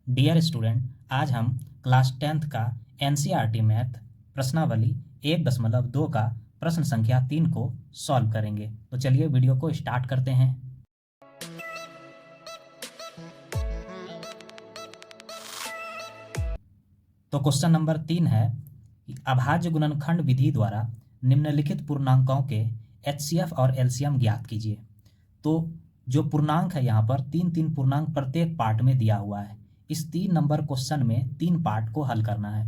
Dear student, आज हम class 10th का एनसीईआरटी मैथ प्रश्नावली 1.2 का प्रश्न संख्या 3 को सॉल्व करेंगे। तो चलिए वीडियो को स्टार्ट करते हैं। तो क्वेश्चन नंबर 3 है कि अभाज्य गुणनखंड विधि द्वारा निम्नलिखित पूर्णांकों के एचसीएफ और एलसीएम ज्ञात कीजिए। तो जो पूर्णांक है यहाँ पर तीन तीन पूर्णांक प्रत्येक पार्ट में दिया हुआ है। इस 3 नंबर क्वेश्चन में 3 पार्ट को हल करना है।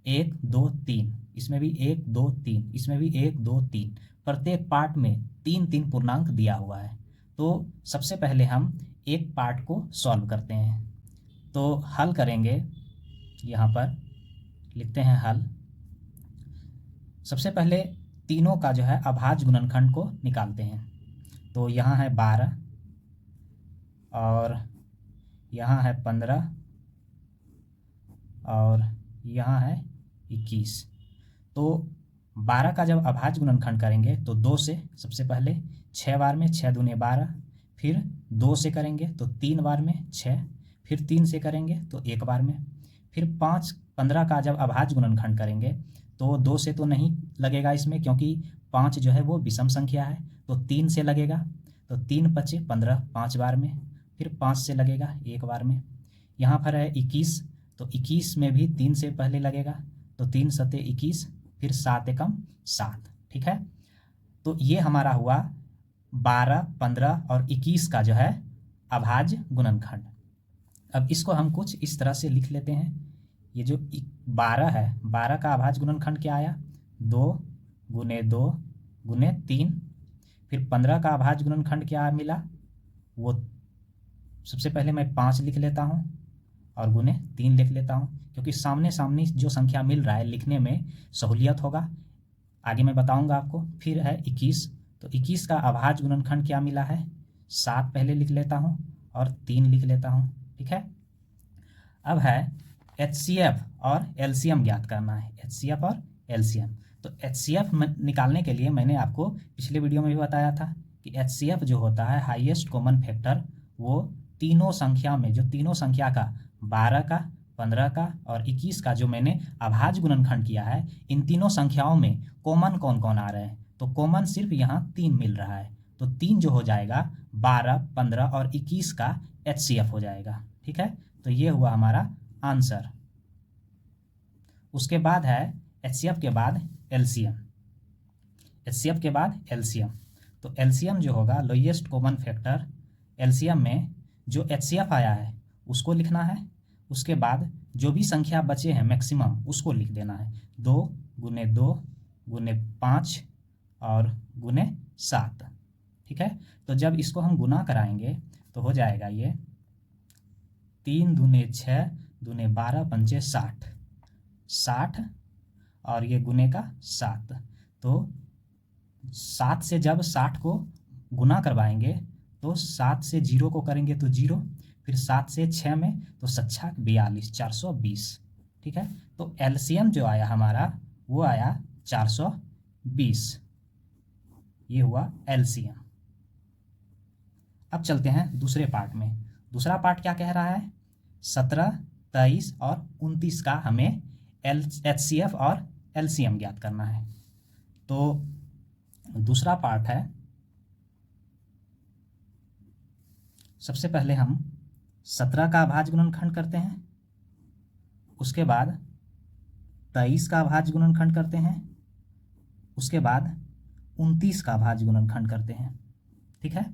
1 2 3, इसमें भी 1 2 3, इसमें भी 1 2 3, प्रत्येक पार्ट में 3 पूर्णांक दिया हुआ है। तो सबसे पहले हम एक पार्ट को सॉल्व करते हैं। तो हल करेंगे, यहाँ पर लिखते हैं हल। सबसे पहले तीनों का जो है अभाज्य गुणनखंड को निकालते हैं। तो यहाँ है 12 और यहाँ है 15 और यहाँ है 21। तो 12 का जब अभाज्य गुणनखंड करेंगे तो 2 से सबसे पहले 6 बार में 6 दूने 12, फिर 2 से करेंगे तो 3 बार में 6, फिर 3 से करेंगे तो 1 बार में, फिर 15 का जब अभाज्य गुणनखंड करेंगे तो 2 से तो नहीं लगेगा इसमें, क्योंकि 5 जो है वो विषम संख्या है। तो 3 से लगेगा, तो 3 पचे 15 5 बार में, फिर 5 से लगेगा 1 बार में। यहाँ पर है 21, तो 21 में भी 3 से पहले लगेगा, तो 3 सते 21, फिर 7 एकम 7। ठीक है, तो ये हमारा हुआ 12 15 और 21 का जो है अभाज्य गुणनखंड। अब इसको हम कुछ इस तरह से लिख लेते हैं। ये जो 12 है, 12 का अभाज्य गुणनखंड क्या आया? 2 गुने 2 गुने 3। फिर 15 का अभाज्य गुणनखंड क्या मिला? वो सबसे पहले मैं 5 लिख लेता हूँ और गुने 3 लिख लेता हूँ, क्योंकि सामने सामने जो संख्या मिल रहा है लिखने में सहूलियत होगा। आगे मैं बताऊँगा आपको। फिर है 21, तो 21 का अभाज्य गुणनखंड क्या मिला है? 7 पहले लिख लेता हूँ और 3 लिख लेता हूँ। ठीक है, अब है एचसीएफ और एलसीएम ज्ञात करना है। एचसीएफ और एलसीएम, तो एचसीएफ निकालने के लिए मैंने आपको पिछले वीडियो में भी बताया था कि एचसीएफ जो होता है हाईएस्ट कॉमन फैक्टर, वो तीनों संख्या में, जो तीनों संख्या का 12 का 15 का और 21 का जो मैंने अभाज्य गुणनखंड किया है, इन तीनों संख्याओं में कॉमन कौन कौन आ रहे हैं? तो कॉमन सिर्फ यहाँ 3 मिल रहा है। तो 3 जो हो जाएगा 12 15 और 21 का एचसीएफ हो जाएगा। ठीक है, तो ये हुआ हमारा आंसर। उसके बाद है एचसीएफ के बाद एलसीएम। एचसीएफ के बाद एलसीएम, तो एलसीएम जो होगा लोएस्ट कॉमन फैक्टर, एलसीएम में जो एचसीएफ आया है उसको लिखना है। उसके बाद जो भी संख्या बचे हैं मैक्सिमम उसको लिख देना है। 2 गुने 2 गुने 5 और गुने 7। ठीक है, तो जब इसको हम गुना कराएंगे तो हो जाएगा ये 3 दूने 6 दूने 12 पंचे 60, 60 और ये गुने का 7। तो 7 से जब 60 को गुना करवाएंगे तो 7 से 0 को करेंगे तो 0, फिर 7 से 6 में तो 7 42, 420। ठीक है, तो एलसीएम जो आया हमारा वो आया 420। ये हुआ एलसीएम। अब चलते हैं दूसरे पार्ट में। दूसरा पार्ट क्या कह रहा है? 17 23 और 29 का हमें एचसीएफ और एलसीएम ज्ञात करना है। तो दूसरा पार्ट है, सबसे पहले हम 17 का अभाज्य गुणनखंड करते हैं, उसके बाद 23 का अभाज्य गुणनखंड करते हैं, उसके बाद 29 का अभाज्य गुणनखंड करते हैं। ठीक है,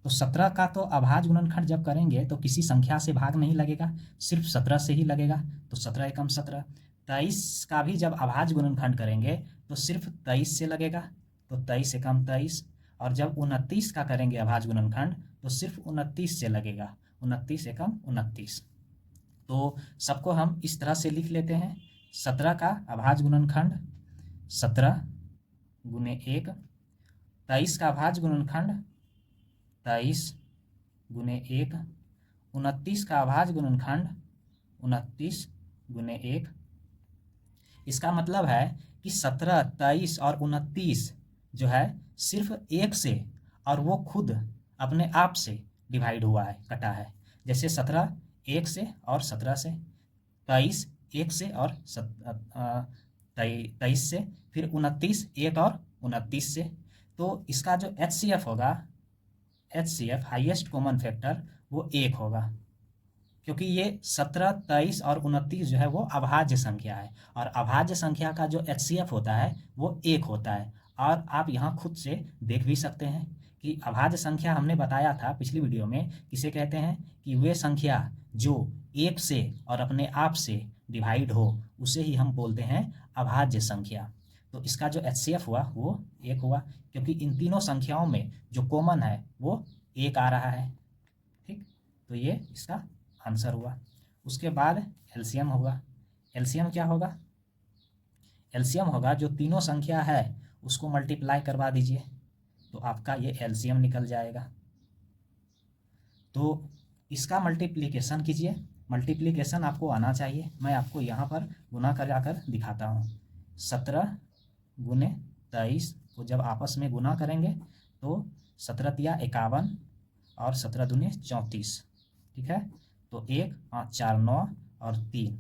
तो 17 का तो अभाज्य गुणनखंड जब करेंगे तो किसी संख्या से भाग नहीं लगेगा, सिर्फ 17 से ही लगेगा, तो 17 एकम 17। 23 का भी जब अभाज्य गुणनखंड करेंगे तो सिर्फ 23 से लगेगा, तो 23 एकम 23। और जब 29 का करेंगे अभाज्य गुणनखंड तो सिर्फ 29 से लगेगा, 29 एकम 29। तो सबको हम इस तरह से लिख लेते हैं। 17 का अभाज्य गुणनखंड 17 गुने 1, 23 का अभाज्य गुणनखंड 23 गुने 1, 29 का अभाज्य गुणनखंड 29 गुने 1। इसका मतलब है कि 17 23 और 29 जो है सिर्फ 1 से, और वो खुद अपने आप से डिवाइड हुआ है, कटा है। जैसे 17 1 से और 17 से, 23 1 से और 23 से, फिर 29 1 और 29 से। तो इसका जो HCF होगा, HCF हाईएस्ट कॉमन फैक्टर, वो 1 होगा, क्योंकि ये 17, 23 और 29 जो है वो अभाज्य संख्या है, और अभाज्य संख्या का जो HCF होता है वो 1 होता है। और आप यहाँ खुद से देख भी सकते हैं कि अभाज्य संख्या हमने बताया था पिछली वीडियो में, किसे कहते हैं कि वे संख्या जो 1 से और अपने आप से डिवाइड हो उसे ही हम बोलते हैं अभाज्य संख्या। तो इसका जो HCF हुआ वो 1 हुआ, क्योंकि इन तीनों संख्याओं में जो कॉमन है वो 1 आ रहा है। ठीक, तो ये इसका आंसर हुआ। उसके बाद एलसीएम होगा। एलसीएम क्या होगा? एलसीएम होगा जो तीनों संख्या है उसको मल्टीप्लाई करवा दीजिए, तो आपका ये एलसीएम निकल जाएगा। तो इसका मल्टीप्लिकेशन कीजिए। मल्टीप्लिकेशन आपको आना चाहिए, मैं आपको यहाँ पर गुना कर दिखाता हूँ। 17 गुने 23 को जब आपस में गुना करेंगे तो 17 तिया 51 और 17 दूने 34। ठीक है, तो 1 5 4 9 और 3।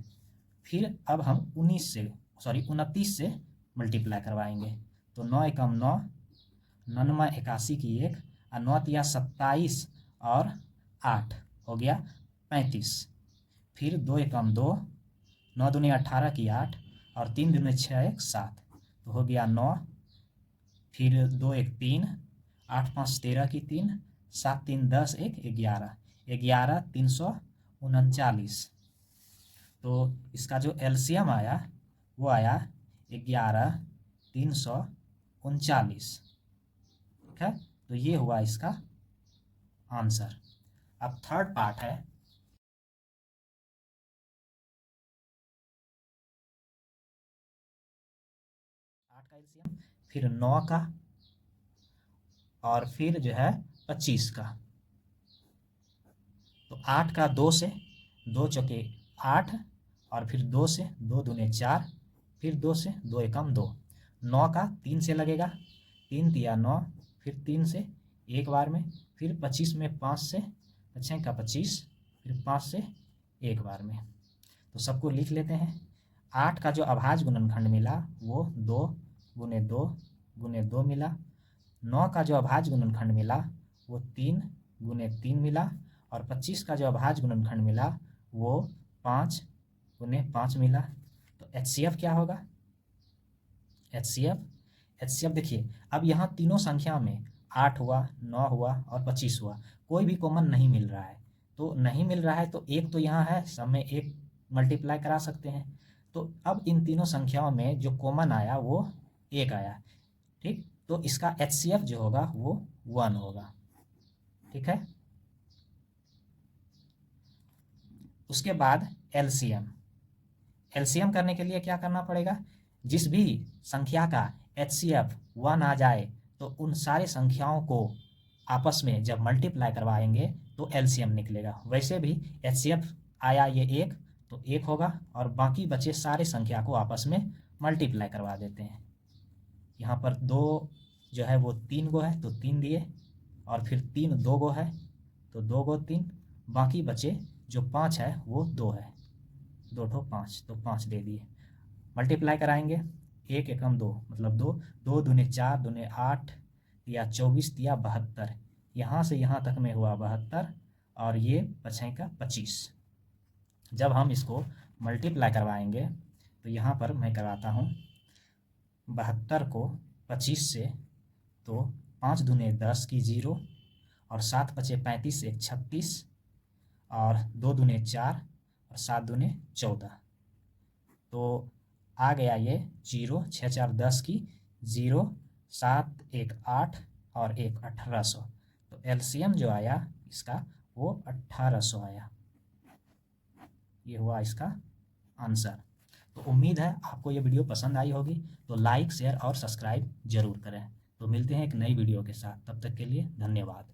फिर अब हम 29 से मल्टीप्लाई करवाएंगे, तो 9 एकम 9, 9 81 की 1 और 9 तिया 27 और 8 हो गया 35। फिर 2 एकम 2, 9 दूनी 18 की 8 और 3 दूनी 6 1 7, तो हो गया 9। फिर 2 1 3, 8 5 13 की 3, 7 3 10 1 11, 11 339। तो इसका जो एलसीएम आया वो आया 11 339। ठीक है, तो ये हुआ इसका आंसर। अब थर्ड पार्ट है, आठ का एलसीएम, फिर 9 का, और फिर जो है 25 का। तो 8 का 2 से, 2 चौके 8, और फिर 2 से, 2 दूने 4, फिर 2 से, 2 एकम 2। 9 का 3 से लगेगा, 3 तिया 9, फिर 3 से एक बार में, फिर 25 में 5 से, 6 का 25, फिर 5 से एक बार में। तो सबको लिख लेते हैं। 8 का जो अभाज्य गुणनखंड मिला वो 2 गुने 2 गुने 2 मिला। 9 का जो अभाज्य गुणनखंड मिला वो 3 गुने 3 मिला, और 25 का जो अभाज्य गुणनखंड मिला वो 5 गुने 5 मिला। तो HCF क्या होगा? HCF देखिए, अब यहाँ तीनों संख्या में 8 हुआ, 9 हुआ और 25 हुआ, कोई भी कॉमन नहीं मिल रहा है। तो नहीं मिल रहा है तो एक तो यहाँ है, सब में एक मल्टीप्लाई करा सकते हैं। तो अब इन तीनों संख्याओं में जो कॉमन आया वो 1 आया। ठीक, तो इसका HCF जो होगा वो 1 होगा। ठीक है, उसके बाद एलसीएम करने के लिए क्या करना पड़ेगा? जिस भी संख्या का HCF 1 आ जाए तो उन सारे संख्याओं को आपस में जब मल्टीप्लाई करवाएंगे तो एलसीएम निकलेगा। वैसे भी HCF आया ये 1, तो 1 होगा, और बाकी बचे सारे संख्या को आपस में मल्टीप्लाई करवा देते हैं। यहाँ पर 2 जो है वो 3 गो है तो 3 दिए, और फिर 3 2 गो है तो 2 गो 3, बाकी बचे जो 5 है वो 2 है, 2 ठो 5, तो 5 दे दिए। मल्टीप्लाई कराएंगे, 1 एकम 2 मतलब 2, 2 दूने 4 दूने 8 या 24 या 72, यहाँ से यहाँ तक में हुआ 72, और ये 5 का 25। जब हम इसको मल्टीप्लाई करवाएंगे तो यहाँ पर मैं कराता हूँ 72 को 25 से, तो 5 दूने 10 की 0, और 7 पचे 35 1 36, और 2 दूने 4 और 7 दूने 14, तो आ गया ये 0, 6 4 10 की 0, 7 1 8 और 1 1800। तो एलसीएम जो आया इसका वो 1800 आया। ये हुआ इसका आंसर। तो उम्मीद है आपको ये वीडियो पसंद आई होगी, तो लाइक शेयर और सब्सक्राइब जरूर करें। तो मिलते हैं एक नई वीडियो के साथ, तब तक के लिए धन्यवाद।